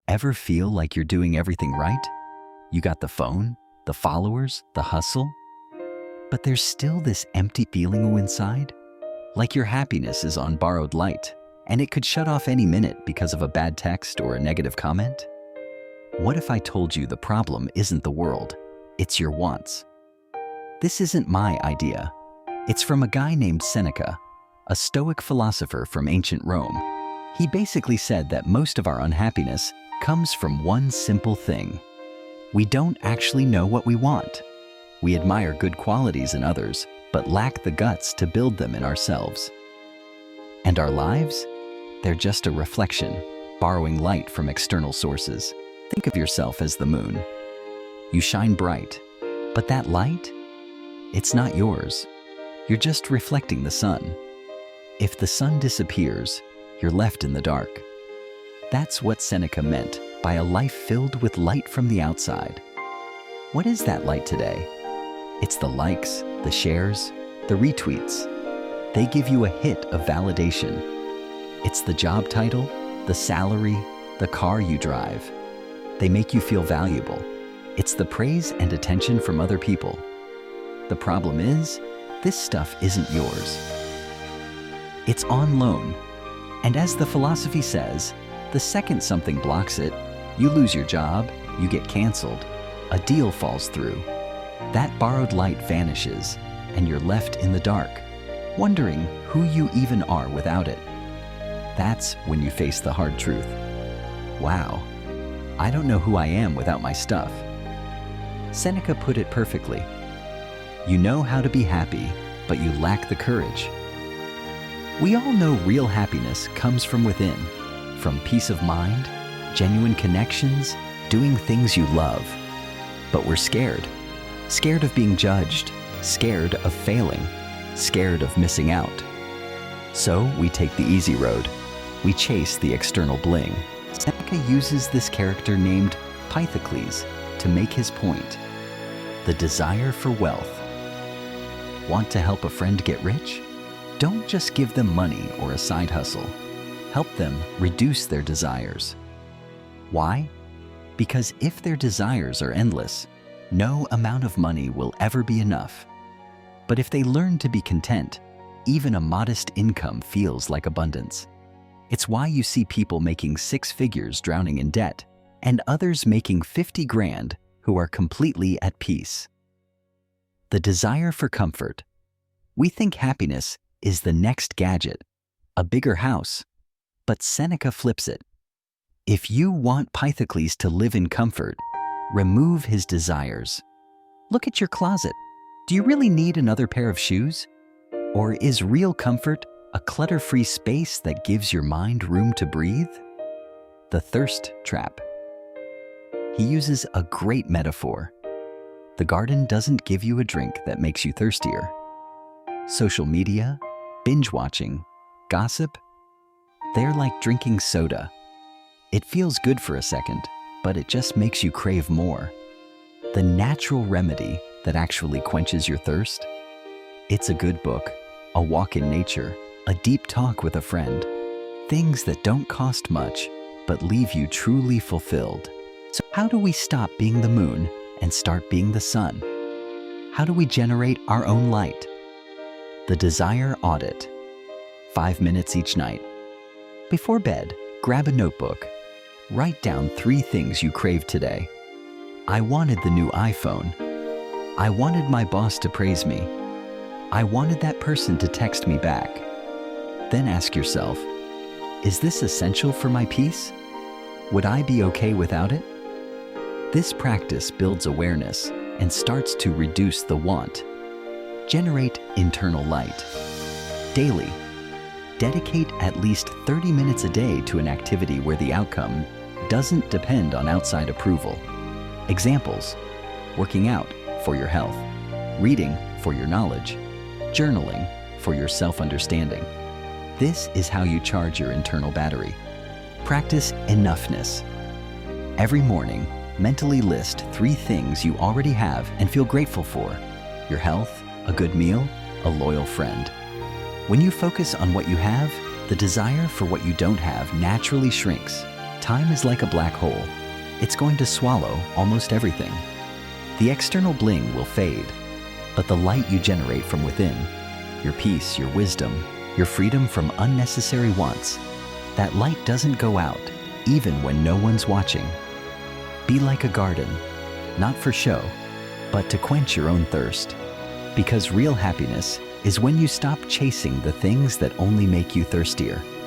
Ever feel like you're doing everything right? You got the phone, the followers, the hustle, but there's still this empty feeling inside, like your happiness is on borrowed light, and it could shut off any minute because of a bad text or a negative comment? What if I told you the problem isn't the world, it's your wants? This isn't my idea. It's from a guy named Seneca, a Stoic philosopher from ancient Rome. He basically said that most of our unhappiness comes from one simple thing. We don't actually know what we want. We admire good qualities in others, but lack the guts to build them in ourselves. And our lives? They're just a reflection, borrowing light from external sources. Think of yourself as the moon. You shine bright, but that light? It's not yours. You're just reflecting the sun. If the sun disappears, you're left in the dark. That's what Seneca meant by a life filled with light from the outside. What is that light today? It's the likes, the shares, the retweets. They give you a hit of validation. It's the job title, the salary, the car you drive. They make you feel valuable. It's the praise and attention from other people. The problem is, this stuff isn't yours. It's on loan. And as the philosophy says, the second something blocks it, you lose your job, you get canceled, a deal falls through. That borrowed light vanishes, and you're left in the dark, wondering who you even are without it. That's when you face the hard truth. Wow, I don't know who I am without my stuff. Seneca put it perfectly. You know how to be happy, but you lack the courage. We all know real happiness comes from within, from peace of mind, genuine connections, doing things you love. But we're scared. Scared of being judged, scared of failing, scared of missing out. So we take the easy road. We chase the external bling. Seneca uses this character named Pythocles to make his point. The desire for wealth. Want to help a friend get rich? Don't just give them money or a side hustle. Help them reduce their desires. Why? Because if their desires are endless, no amount of money will ever be enough. But if they learn to be content, even a modest income feels like abundance. It's why you see people making 6 figures drowning in debt, and others making 50 grand who are completely at peace. The desire for comfort. We think happiness is the next gadget, a bigger house. But Seneca flips it. If you want Pythocles to live in comfort, remove his desires. Look at your closet. Do you really need another pair of shoes? Or is real comfort a clutter-free space that gives your mind room to breathe? The thirst trap. He uses a great metaphor. The garden doesn't give you a drink that makes you thirstier. Social media, binge watching, gossip, they're like drinking soda. It feels good for a second, but it just makes you crave more. The natural remedy that actually quenches your thirst? It's a good book, a walk in nature, a deep talk with a friend. Things that don't cost much, but leave you truly fulfilled. So how do we stop being the moon and start being the sun? How do we generate our own light? The desire audit. 5 minutes each night. Before bed, grab a notebook. Write down 3 things you craved today. I wanted the new iPhone. I wanted my boss to praise me. I wanted that person to text me back. Then ask yourself, is this essential for my peace? Would I be okay without it? This practice builds awareness and starts to reduce the want. Generate internal light. Daily, dedicate at least 30 minutes a day to an activity where the outcome doesn't depend on outside approval. Examples: working out for your health, reading for your knowledge, journaling for your self-understanding. This is how you charge your internal battery. Practice enoughness. Every morning, mentally list 3 things you already have and feel grateful for: your health, a good meal, a loyal friend. When you focus on what you have, the desire for what you don't have naturally shrinks. Time is like a black hole. It's going to swallow almost everything. The external bling will fade, but the light you generate from within, your peace, your wisdom, your freedom from unnecessary wants, that light doesn't go out, even when no one's watching. Be like a garden, not for show, but to quench your own thirst. Because real happiness is when you stop chasing the things that only make you thirstier.